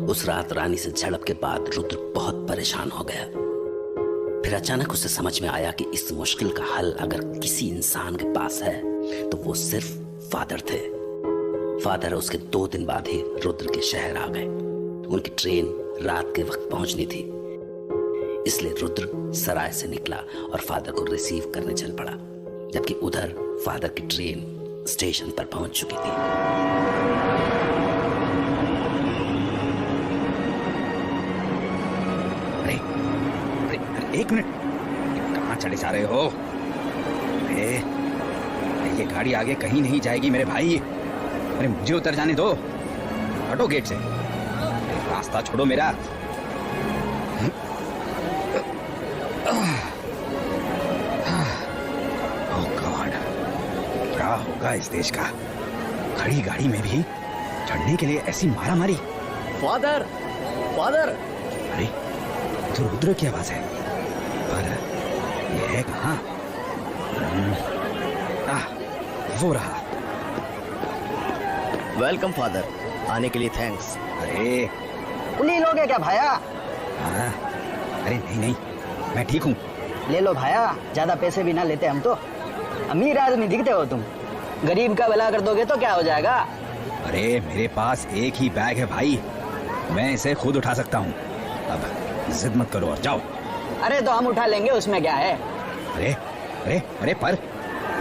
उस रात रानी से झड़प के बाद रुद्र बहुत परेशान हो गया। फिर अचानक उसे समझ में आया कि इस मुश्किल का हल अगर किसी इंसान के पास है तो वो सिर्फ फादर थे। फादर उसके 2 दिन बाद ही रुद्र के शहर आ गए। उनकी ट्रेन रात के वक्त पहुंचनी थी, इसलिए रुद्र सराय से निकला और फादर को रिसीव करने चल पड़ा, जबकि उधर फादर की ट्रेन स्टेशन पर पहुंच चुकी थी। अरे अरे अरे 1 मिनट, कहाँ चले जा रहे हो? अरे ये गाड़ी आगे कहीं नहीं जाएगी मेरे भाई। अरे मुझे उतर जाने दो, हटो गेट से। रास्ता छोड़ो मेरा। ओह गॉड, क्या होगा इस देश का? खड़ी गाड़ी में भी चढ़ने के लिए ऐसी मारामारी। Father, father! अरे तो रुद्र की आवाज है, पर ये है कहाँ? वो रहा। वेलकम फादर, आने के लिए थैंक्स। अरे कुली लोगे क्या भाया? हाँ, अरे नहीं नहीं, मैं ठीक हूँ। ले लो भाया, ज्यादा पैसे भी ना लेते हम तो। अमीर आदमी दिखते हो तुम, गरीब का भला कर दोगे तो क्या हो जाएगा? अरे मेरे पास एक ही बैग है भाई, मैं इसे खुद उठा सकता हूँ। अब जिद मत करो और जाओ। अरे तो हम उठा लेंगे, उसमें क्या है? अरे अरे अरे पर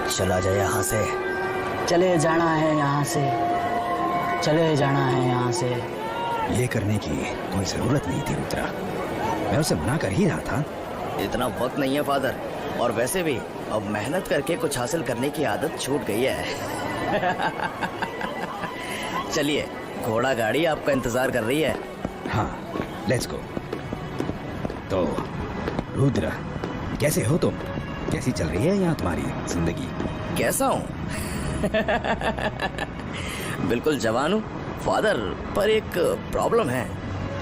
चला जाए यहाँ से। चले जाना है यहाँ से, चले जाना है यहाँ से। ये करने की कोई जरूरत नहीं थी रुद्रा, मैं उसे मना कर ही रहा था। इतना वक्त नहीं है फादर, और वैसे भी अब मेहनत करके कुछ हासिल करने की आदत छूट गई है। चलिए, घोड़ा गाड़ी आपका इंतजार कर रही है। हाँ, लेट्स गो। तो रुद्र, कैसे हो तुम? कैसी चल रही है यहाँ तुम्हारी जिंदगी? कैसा हूँ? बिल्कुल जवान हूँ फादर, पर एक प्रॉब्लम है।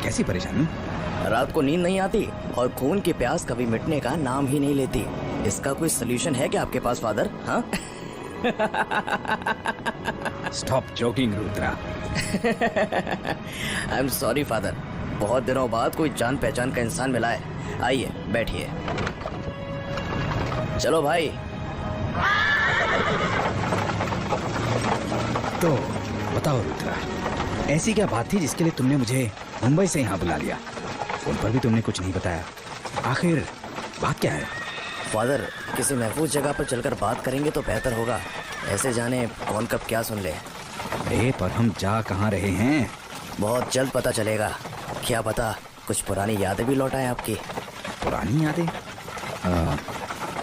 कैसी परेशानी? रात को नींद नहीं आती और खून की प्यास कभी मिटने का नाम ही नहीं लेती। इसका कोई सलूशन है क्या आपके पास फादर? हाँ? Stop joking Rudra. I am sorry father, बहुत दिनों बाद कोई जान पहचान का इंसान मिला है। आइए बैठिए। चलो भाई। तो बताओ रुद्रा, ऐसी क्या बात थी जिसके लिए तुमने मुझे मुंबई से यहाँ बुला लिया? फोन पर भी तुमने कुछ नहीं बताया। आखिर बात क्या है? फादर, किसी महफूज जगह पर चलकर बात करेंगे तो बेहतर होगा। ऐसे जाने कौन कब क्या सुन ले। अरे पर हम जा कहाँ रहे हैं? बहुत जल्द पता चलेगा। क्या पता कुछ पुरानी यादें भी लौट आए आपकी। पुरानी यादें?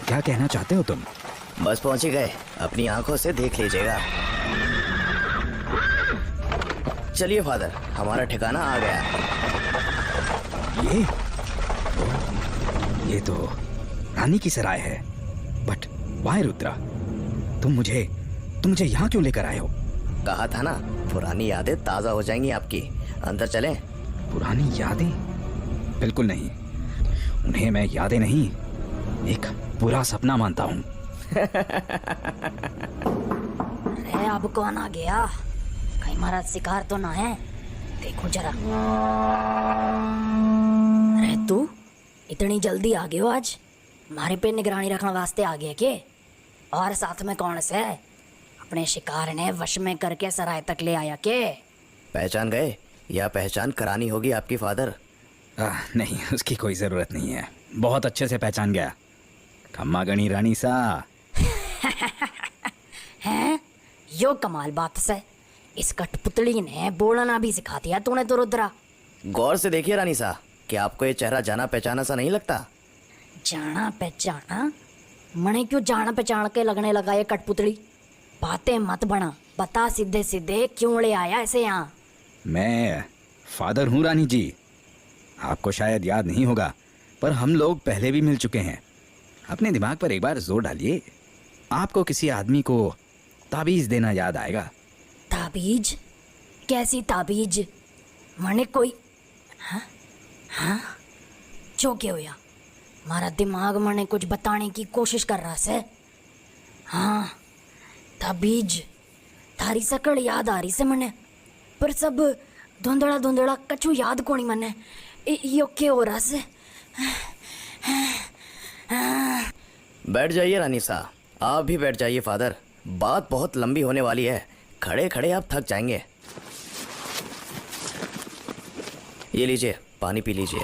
क्या कहना चाहते हो तुम? बस पहुंच ही गए, अपनी आंखों से देख लीजिएगा। चलिए फादर, हमारा ठिकाना आ गया। ये तो रानी की सराय है। बट वाई रुद्रा, तुम मुझे यहाँ क्यों लेकर आए हो? कहा था ना, पुरानी यादें ताजा हो जाएंगी आपकी। अंदर चलें? पुरानी यादें? बिल्कुल नहीं, उन्हें मैं यादें नहीं, एक बुरा सपना मानता हूँ। अरे अब कौन आ गया? कहीं हमारा शिकार तो ना है? देखो जरा। अरे तू इतनी जल्दी आ गए हो आज? हमारे पे निगरानी रखने वास्ते आ गया के? और साथ में कौन से? अपने शिकार ने वश में करके सराय तक ले आया के? पहचान गए या पहचान करानी होगी आपकी फादर? नहीं, उसकी कोई जरूरत नहीं है, बहुत अच्छे से पहचान गया। खम्मा गणी रानी सा। हैं? यो कमाल बात से इस कठपुतली ने बोलना भी सिखा दिया तूने तो रुद्रा। गौर से देखिए रानी सा, क्या आपको ये चेहरा जाना पहचाना सा नहीं लगता? जाना पहचाना? मने क्यों जाना पहचान के लगने लगा ये कठपुतली? बातें मत बना, बता सीधे सीधे क्यों ले आया ऐसे यहाँ? मैं फादर हूँ रानी जी। आपको शायद याद नहीं होगा, पर हम लोग पहले भी मिल चुके हैं। अपने दिमाग पर एक बार जोर डालिए, आपको किसी आदमी को ताबीज देना याद आएगा। ताबीज? कैसी ताबीज? मने कोई? हाँ हाँ, जो क्या हुआ? हमारा दिमाग मने कुछ बताने की कोशिश कर रहा से। हाँ, ताबीज। थारी सकड़ याद आ रही से मने, पर सब धुंधला धुंधला कछु याद कोनी मने यो के हो रहा से। बैठ जाइए रानी साहब, आप भी बैठ जाइए फादर, बात बहुत लंबी होने वाली है, खड़े खड़े आप थक जाएंगे। ये लीजिए पानी पी लीजिए।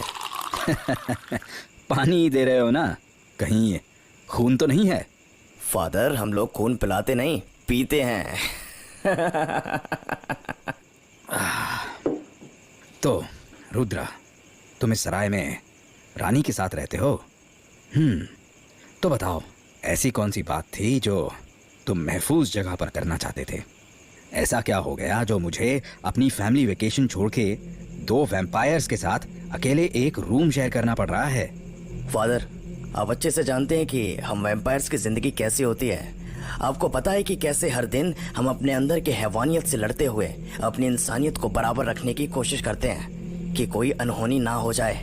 पानी दे रहे हो ना, कहीं खून तो नहीं है? फादर हम लोग खून पिलाते नहीं पीते हैं। तो रुद्रा, तुम इस सराय में रानी के साथ रहते हो? तो बताओ, ऐसी कौन सी बात थी जो तुम महफूज जगह पर करना चाहते थे? ऐसा क्या हो गया जो मुझे अपनी फैमिली वेकेशन छोड़ के 2 वैम्पायर्स के साथ अकेले एक रूम शेयर करना पड़ रहा है? फादर आप अच्छे से जानते हैं कि हम वैम्पायर्स की जिंदगी कैसी होती है। आपको पता है कि कैसे हर दिन हम अपने अंदर के हैवानियत से लड़ते हुए अपनी इंसानियत को बराबर रखने की कोशिश करते हैं कि कोई अनहोनी ना हो जाए,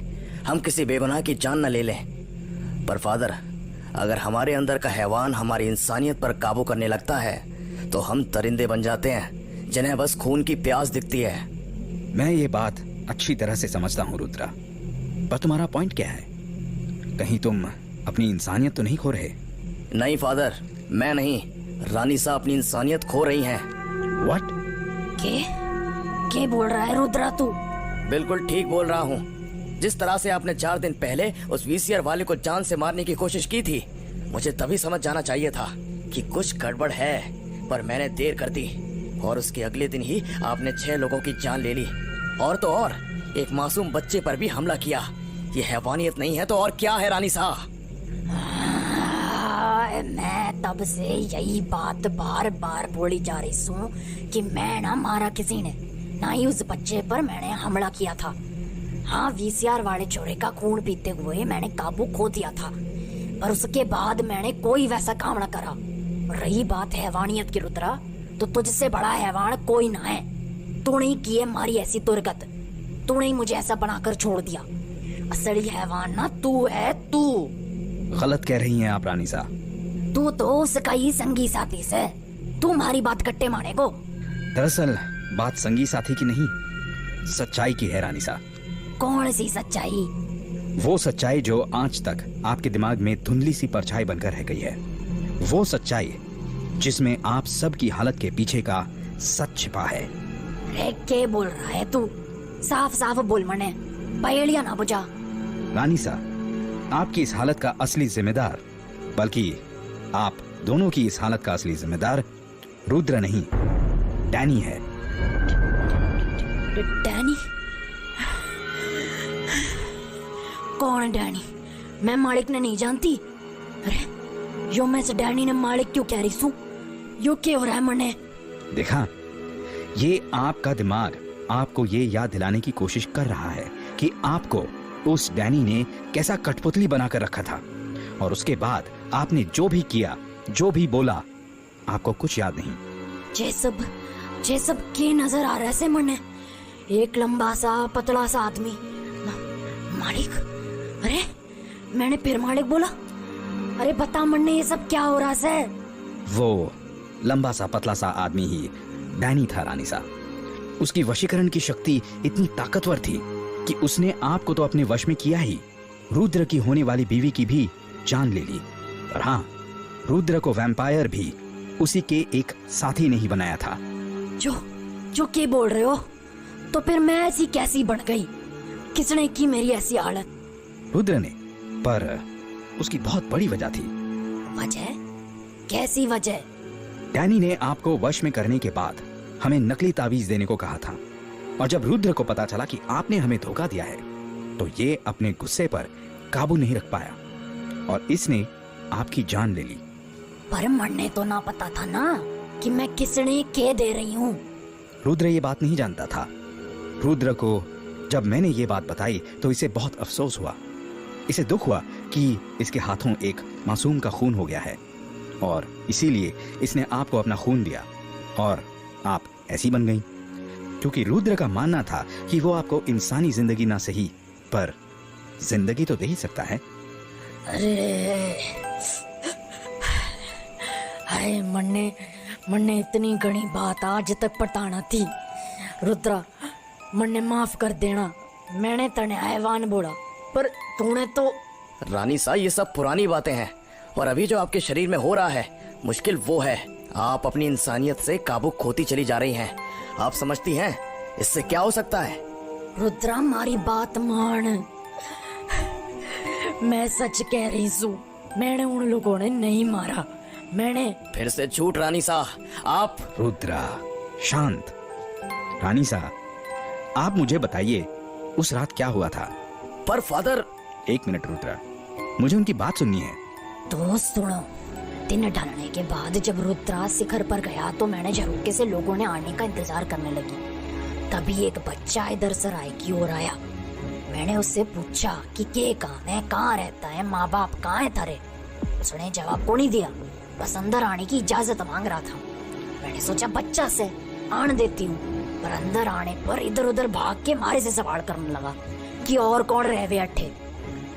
हम किसी बेगुनाह की जान न ले लें। पर फादर अगर हमारे अंदर का हैवान हमारी इंसानियत पर काबू करने लगता है तो हम दरिंदे बन जाते हैं जिन्हें बस खून की प्यास दिखती है। मैं ये बात अच्छी तरह से समझता हूँ रुद्रा, पर तुम्हारा पॉइंट क्या है? कहीं तुम अपनी इंसानियत तो नहीं खो रहे? नहीं फादर, मैं नहीं, रानी साहब अपनी इंसानियत खो रही हैं। व्हाट? के बोल रहा है रुद्रा तू? बिल्कुल ठीक बोल रहा हूँ। जिस तरह से आपने 4 दिन पहले उस वीसीआर वाले को जान से मारने की कोशिश की थी, मुझे तभी समझ जाना चाहिए था कि कुछ गड़बड़ है, पर मैंने देर कर दी और उसके अगले दिन ही आपने 6 लोगों की जान ले ली, और तो और एक मासूम बच्चे पर भी हमला किया। ये हैवानियत नहीं है तो और क्या है रानी साहब? मैं तब से यही बात बार बार बोली जा रही हूँ कि मैं ना मारा किसी ने, ना ही उस बच्चे पर मैंने हमला किया था। हाँ, वीसीआर वाले छोरे का खून पीते हुए मैंने काबू खो दिया था, पर उसके बाद मैंने कोई वैसा काम न करा। रही बात हैवानियत की रुद्रा, तो तुझसे बड़ा हैवान कोई ना है। तूने ही की है मारी ऐसी दुर्गत, तूने ही मुझे ऐसा बनाकर छोड़ दिया। असली हैवान ना तू है, तू। गलत कह रही हैं आप रानी साहब। तू तो उसका ही संगी साथी से, तू हमारी बात कट्टे माने को। दरअसल बात संगी साथी की नहीं, सच्चाई की है रानी साहब। कौन सी सच्चाई? वो सच्चाई जो आज तक आपके दिमाग में धुंधली सी परछाई बनकर रह गई है। वो सच्चाई जिसमें आप सब की हालत के पीछे का सच छिपा है। रे के बोल रहा है तू? साफ साफ बोल मने, पहेलियां ना बुझा। रानी साहब, आपकी इस हालत का असली जिम्मेदार, बल्कि आप दोनों की इस हालत का असली जिम्मेदार रुद्र नहीं, डैनी है। डैनी? कौन डैनी? मैं मालिक ने नहीं जानती। अरे यो मैं से डैनी ने मालिक क्यों कह रही हूँ? यो क्या हो रहा है मने? देखा, ये आपका दिमाग आपको ये याद दिलाने की कोशिश कर रहा है कि आपको उस डैनी ने कैसा कठपुतली बनाकर रखा था, और उसके बाद आपने जो भी किया, जो भी बोला, आपको कुछ याद नहीं। जे सब के नजर आ रहा है मने? एक लंबा सा पतला सा आदमी, मालिक? अरे मैंने फिर मालिक बोला? अरे बता मन्ने, ये सब क्या हो रहा है? वो लंबा सा पतला सा आदमी ही डैनी था रानी साहब। उसकी वशीकरण की शक्ति इतनी ताकतवर थी कि उसने आपको तो अपने वश में किया ही, रुद्र की होने वाली बीवी की भी जान ले ली। और हाँ, रुद्र को वैम्पायर भी उसी के एक साथी ने ही बनाया था। जो के बोल रहे हो? तो फिर मैं ऐसी कैसी बन गई? किसने की मेरी ऐसी हालत? रुद्र ने, पर उसकी बहुत बड़ी वजह थी। वजह? कैसी वजह? डैनी ने आपको वश में करने के बाद हमें नकली ताबीज देने को कहा था, और जब रुद्र को पता चला कि आपने हमें धोखा दिया है, तो ये अपने गुस्से पर काबू नहीं रख पाया और इसने आपकी जान ले ली। पर मरने तो ना पता था ना कि मैं किसने के दे रही हूँ। रुद्र ये बात नहीं जानता था। रुद्र को जब मैंने ये बात बताई तो इसे बहुत अफसोस हुआ। इसे दुख हुआ कि इसके हाथों एक मासूम का खून हो गया है, और इसीलिए इसने आपको अपना खून दिया और आप ऐसी बन गई। क्योंकि रुद्र का मानना था कि वो आपको इंसानी जिंदगी ना सही, पर जिंदगी तो दे ही सकता है। अरे मन्ने इतनी घनी बात आज तक पता न थी। रुद्रा मन्ने माफ कर देना, मैंने तने हैवान बोला, पर तूने तो। रानी सा, ये सब पुरानी बातें हैं और अभी जो आपके शरीर में हो रहा है मुश्किल वो है, आप अपनी इंसानियत से काबू खोती चली जा रही हैं। आप समझती हैं इससे क्या हो सकता है? रुद्रा मारी बात मान, मैं सच कह रही हूँ, मैंने उन लोगों ने नहीं मारा, मैंने। फिर से झूठ रानी सा, आप। रुद्रा शांत। रानी सा, आप मुझे बताइए उस रात क्या हुआ था? पर फादर। एक मिनट रुद्रा, मुझे उनकी बात सुननी है। तो सुनो, दिन ढलने के बाद जब रुद्रा शिखर पर गया तो मैंने झरोके से लोगों ने आने का इंतजार करने लगी। तभी एक बच्चा इधर सराय की ओर आया। मैंने उससे पूछा कि के काम है, कहाँ रहता है, माँ बाप कहाँ है तारे। उसने जवाब को नहीं दिया, बस अंदर आने की इजाजत मांग रहा था। मैंने सोचा बच्चा से आने देती हूँ, पर अंदर आने पर इधर उधर भाग के मारे से सवाल करने लगा कि और कौन रह वे अट्ठे।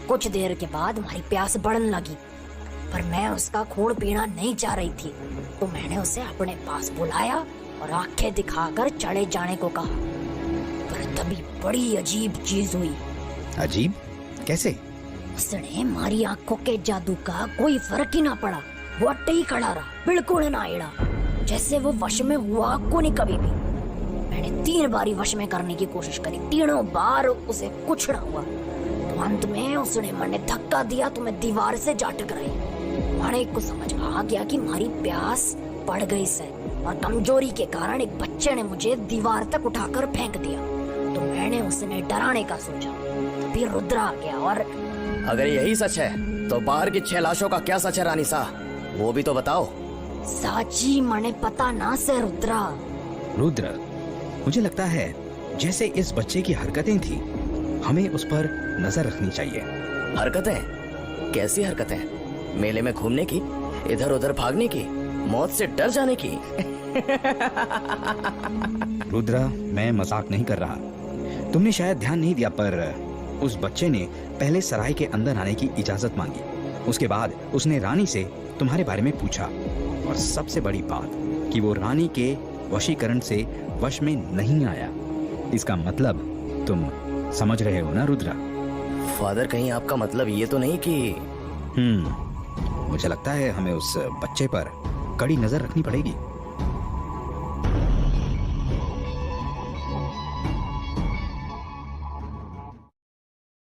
कुछ देर के बाद हमारी प्यास बढ़ने लगी, पर मैं उसका खून पीना नहीं चाह रही थी, तो मैंने उसे अपने पास बुलाया और आंखें दिखाकर चले जाने को कहा। पर तभी बड़ी अजीब चीज हुई। अजीब कैसे? उसने हमारी आंखों के जादू का कोई फर्क ही ना पड़ा, वो अट्टे ही खड़ा रहा, बिल्कुल ना हिला, जैसे वो वश में हुआ को नहीं कभी भी। मैंने 3 बारी वश में करने की कोशिश करी, तीनों बार उसे कुछ ना हुआ। तो अंत में उसने मैंने धक्का दिया तो मैं दीवार से जा टकराई। मैंने को समझ आ गया कि हमारी प्यास बढ़ गई से, और कमजोरी के कारण एक बच्चे ने मुझे दीवार तक उठाकर फेंक दिया। तो मैंने उसने डराने का सोचा, फिर रुद्रा आ गया। और अगर यही सच है तो बाहर की 6 लाशों का क्या सच है रानी सा, वो भी तो बताओ। साची मने पता ना से रुद्रा। रुद्र, मुझे लगता है जैसे इस बच्चे की हरकतें थी, हमें उस पर नजर रखनी चाहिए। हरकतें? कैसी हरकतें? मेले में घूमने की, इधर उधर भागने की, मौत से डर जाने की? रुद्रा, मैं मजाक नहीं कर रहा। तुमने शायद ध्यान नहीं दिया, पर उस बच्चे ने पहले सराय के अंदर आने की इजाजत मांगी। उसके बाद उसने रानी से तुम्हारे बारे में पूछा, और सबसे बड़ी बात कि वो रानी के वशीकरण से वश में नहीं आया। इसका मतलब तुम समझ रहे हो ना रुद्रा? फादर, कहीं आपका मतलब ये तो नहीं कि? मुझे लगता है हमें उस बच्चे पर कड़ी नजर रखनी पड़ेगी।